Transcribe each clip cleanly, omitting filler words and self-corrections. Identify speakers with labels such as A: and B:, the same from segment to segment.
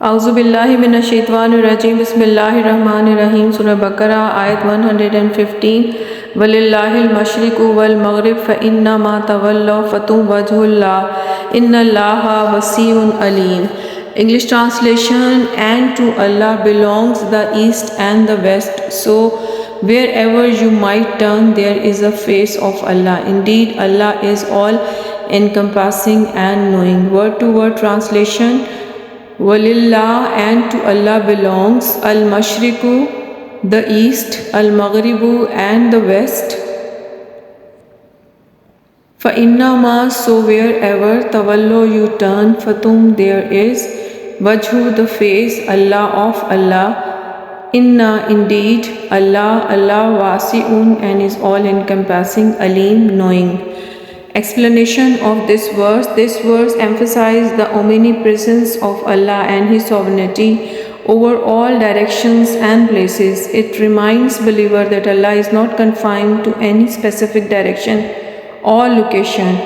A: Auzu billahi minash shaitanir rajim. Bismillahir rahmanir rahim. Surah Baqara, Ayat 115. Walillahil mashriqu wal maghrib fa inna ma tawallaw fatum wajhullah innallaha wasi'un alim. English translation: And to Allah belongs the east and the west, so wherever you might turn there is a face of Allah. Indeed, Allah is all encompassing and knowing. Word to word translation: Walillah, and to Allah belongs, al-mashriqu, the east, al-maghribu, and the west. Fa-innama, so wherever, tawallo, you turn, fatum, there is, wajhu, the face, Allah, of Allah. Inna, indeed, Allah wasi'un, and is all encompassing, alim, knowing. Explanation of this verse. This verse emphasizes the omnipresence of Allah and His sovereignty over all directions and places. It reminds believer that Allah is not confined to any specific direction or location.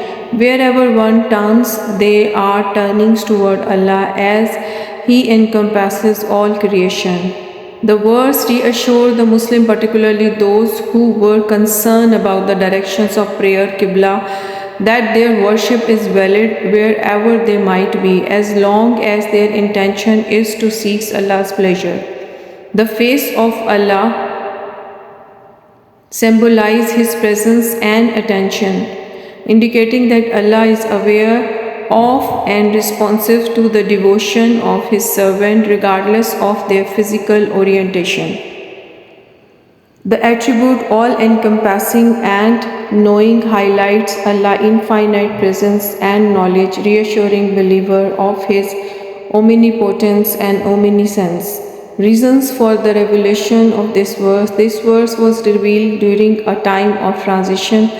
A: Wherever one turns, they are turnings toward Allah, as He encompasses all creation. The verse reassured the Muslim, particularly those who were concerned about the directions of prayer, Qibla, that their worship is valid wherever they might be, as long as their intention is to seek Allah's pleasure. The face of Allah symbolizes His presence and attention, indicating that Allah is aware of and responsive to the devotion of His servant regardless of their physical orientation. The attribute all-encompassing and knowing highlights Allah's infinite presence and knowledge, reassuring believer of His omnipotence and omniscience. Reasons for the revelation of this verse. This verse was revealed during a time of transition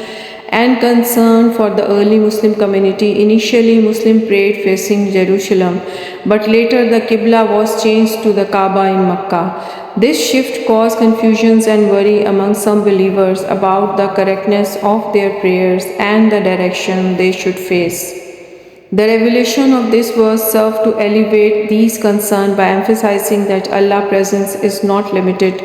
A: and concern for the early Muslim community. Initially, Muslims prayed facing Jerusalem, but later the Qibla was changed to the Kaaba in Makkah. This shift caused confusions and worry among some believers about the correctness of their prayers and the direction they should face. The revelation of this verse served to alleviate these concerns by emphasizing that Allah's presence is not limited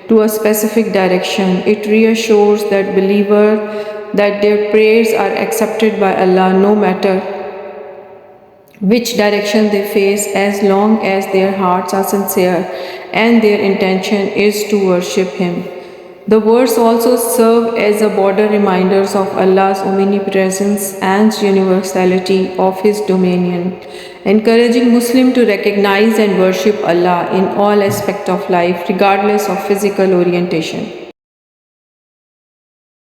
A: to a specific direction. It reassures that believers that their prayers are accepted by Allah no matter which direction they face, as long as their hearts are sincere and their intention is to worship Him. The verse also serve as a broader reminders of Allah's omnipresence and universality of His dominion, encouraging Muslims to recognize and worship Allah in all aspects of life, regardless of physical orientation.